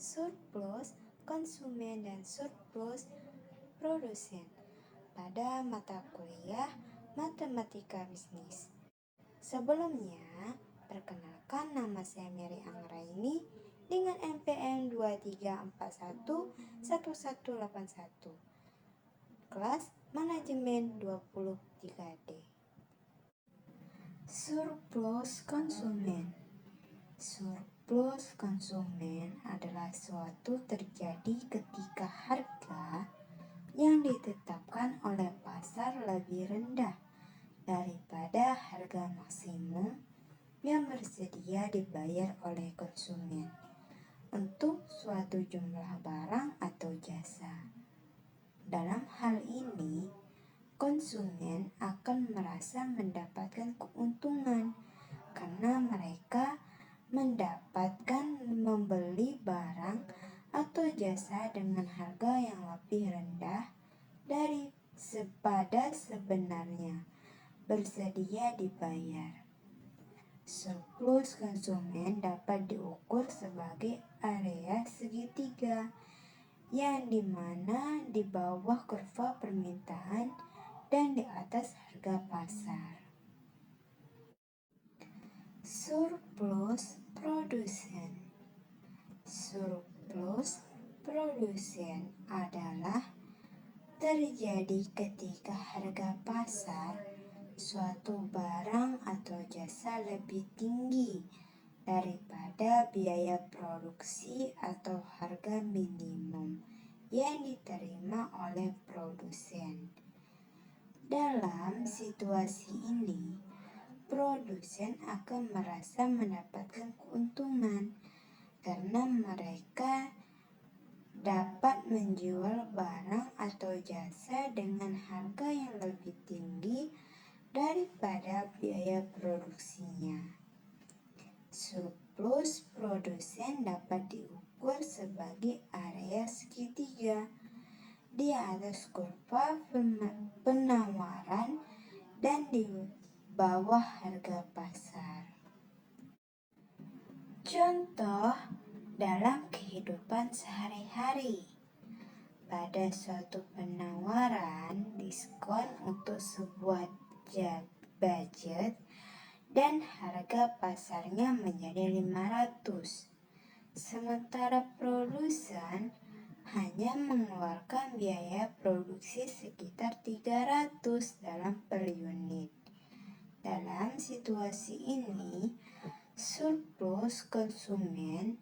surplus konsumen dan surplus produsen pada mata kuliah Matematika Bisnis. Sebelumnya, perkenalkan nama saya Mary Anggraini dengan NPM 23411181, kelas Manajemen 23D. Surplus konsumen. Surplus konsumen adalah suatu terjadi ketika harga yang ditetapkan oleh pasar lebih rendah daripada harga maksimum yang bersedia dibayar oleh konsumen untuk suatu jumlah barang atau jasa. Dalam hal ini, konsumen akan merasa mendapatkan keuntungan karena mereka mendapatkan membeli barang atau jasa dengan harga yang lebih rendah dari pada sebenarnya bersedia dibayar. Surplus konsumen dapat diukur sebagai area segitiga yang dimana di bawah kurva permintaan dan di atas harga pasar. Surplus produsen. Surplus produsen adalah terjadi ketika harga pasar suatu barang atau jasa lebih tinggi daripada biaya produksi atau harga minimum yang diterima oleh produsen. Dalam situasi ini, produsen akan merasa mendapatkan keuntungan karena mereka dapat menjual barang atau jasa dengan harga yang lebih tinggi daripada biaya produksinya. Surplus produsen dapat diukur sebagai area segitiga di atas kurva penawaran dan di bawah harga pasar. Contoh dalam kehidupan sehari-hari. Pada suatu penawaran diskon untuk sebuah budget dan harga pasarnya menjadi 500. Sementara produsen hanya mengeluarkan biaya produksi sekitar 300 per unit. Dalam situasi ini, surplus konsumen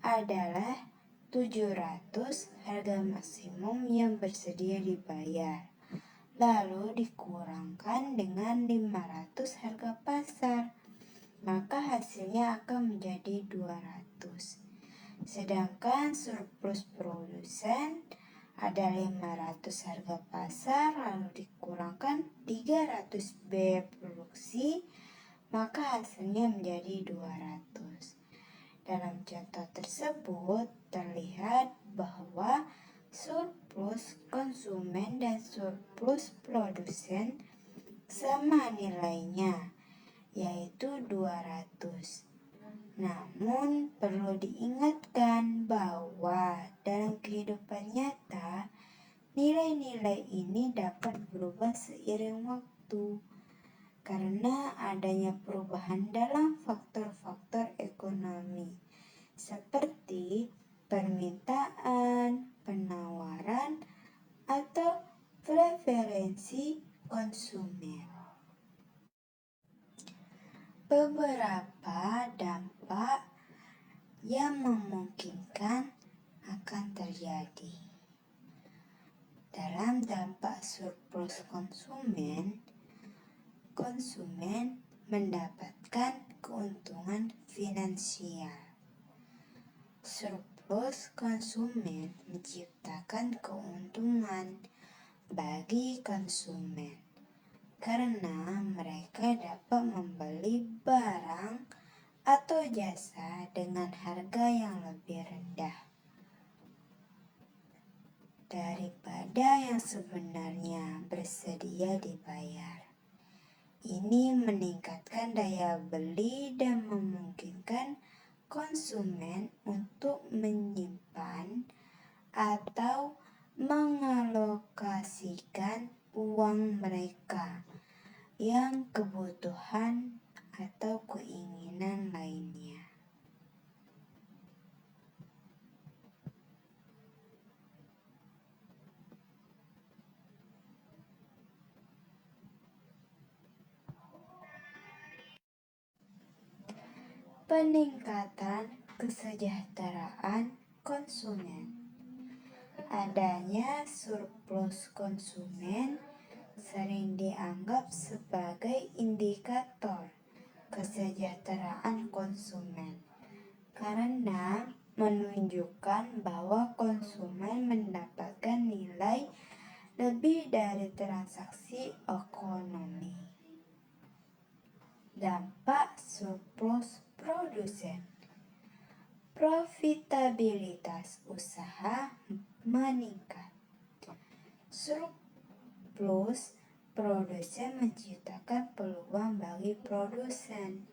adalah 700 harga maksimum yang bersedia dibayar, lalu dikurangkan dengan 500 harga pasar, maka hasilnya akan menjadi 200. Sedangkan surplus produsen ada 500 harga pasar lalu dikurangkan 300 biaya produksi, maka hasilnya menjadi 200. Dalam contoh tersebut terlihat bahwa surplus konsumen dan surplus produsen sama nilainya, yaitu 200. Namun perlu diingatkan bahwa dalam kehidupan nyata nilai-nilai ini dapat berubah seiring waktu karena adanya perubahan dalam faktor-faktor ekonomi seperti permintaan, penawaran, atau preferensi konsumen. Beberapa dampak yang memungkinkan akan terjadi. Dalam dampak surplus konsumen mendapatkan keuntungan finansial. Surplus konsumen menciptakan keuntungan bagi konsumen karena mereka dapat membeli barang atau jasa dengan harga yang lebih rendah daripada yang sebenarnya bersedia dibayar. Ini meningkatkan daya beli dan memungkinkan konsumen untuk menyimpan atau mengalokasikan uang mereka yang kebutuhan atau keinginan lainnya. Peningkatan kesejahteraan konsumen. Adanya surplus konsumen sering dianggap sebagai indikator kesejahteraan konsumen karena menunjukkan bahwa konsumen mendapatkan nilai lebih dari transaksi ekonomi. Dampak surplus produsen. Profitabilitas usaha meningkat. Surplus produsen menciptakan peluang bagi produsen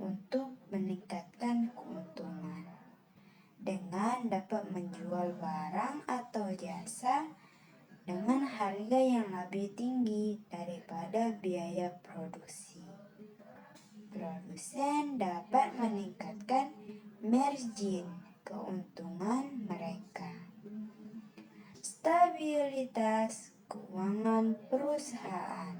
untuk meningkatkan keuntungan dengan dapat menjual barang atau jasa dengan harga yang lebih tinggi daripada biaya produksi. Produsen dapat meningkatkan margin keuntungan mereka. Stabilitas keuangan perusahaan.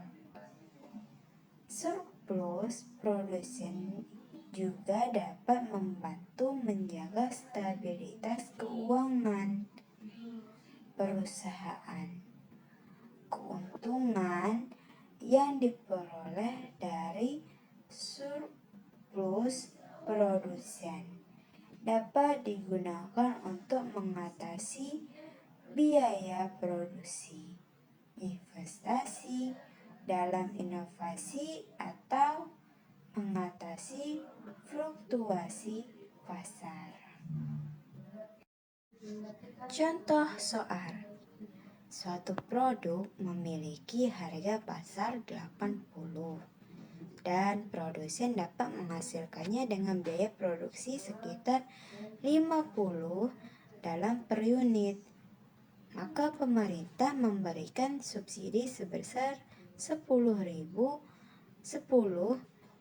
Surplus produsen juga dapat membantu menjaga stabilitas keuangan perusahaan. Keuntungan yang diperoleh dari surplus produsen dapat digunakan untuk mengatasi biaya produksi, investasi dalam inovasi, atau mengatasi fluktuasi pasar. Contoh soal. Suatu produk memiliki harga pasar 80 dan produsen dapat menghasilkannya dengan biaya produksi sekitar 50 dalam per unit. Maka pemerintah memberikan subsidi sebesar 10.000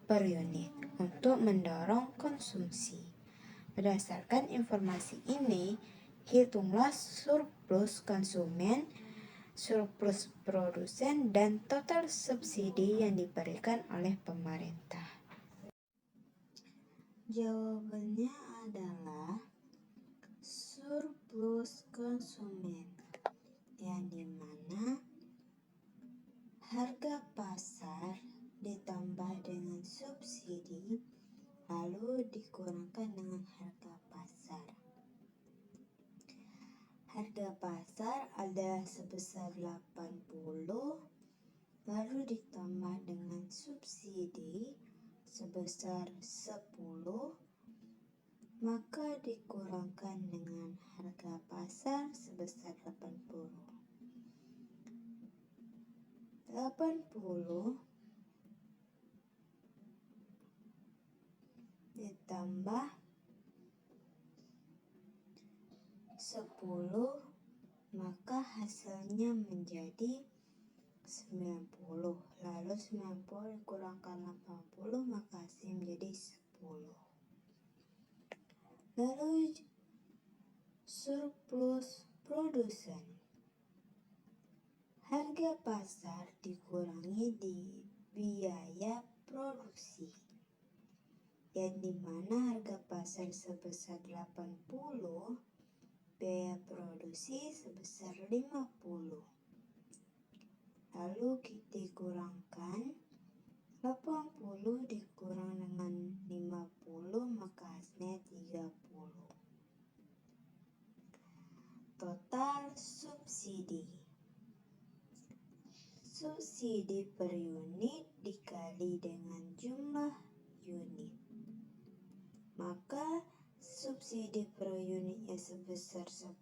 per unit untuk mendorong konsumsi. Berdasarkan informasi ini, hitunglah surplus konsumen, surplus produsen, dan total subsidi yang diberikan oleh pemerintah. Jawabannya adalah surplus konsumen, yang dimana harga pasar ditambah dengan subsidi lalu dikurangkan dengan harga pasar. Harga pasar ada sebesar 80 lalu ditambah dengan subsidi sebesar 10, maka dikurangkan dengan harga pasar sebesar 80. 80 ditambah 10, maka hasilnya menjadi 90. Lalu 90 dikurangkan 80, maka hasilnya menjadi 10. Lalu surplus produsen. Harga pasar dikurangi di biaya produksi, yang dimana harga pasar sebesar 80, biaya produksi sebesar 50. Lalu kita kurangkan 80 dikurang dengan 50, maka hasilnya 30. Total subsidi. Subsidi per unit dikali dengan jumlah unit, maka subsidi per unitnya sebesar 10,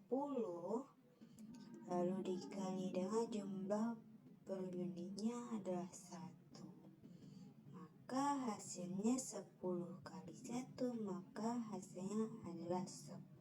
lalu dikali dengan jumlah per unitnya adalah 1, maka hasilnya 10 kali 1, maka hasilnya adalah 10.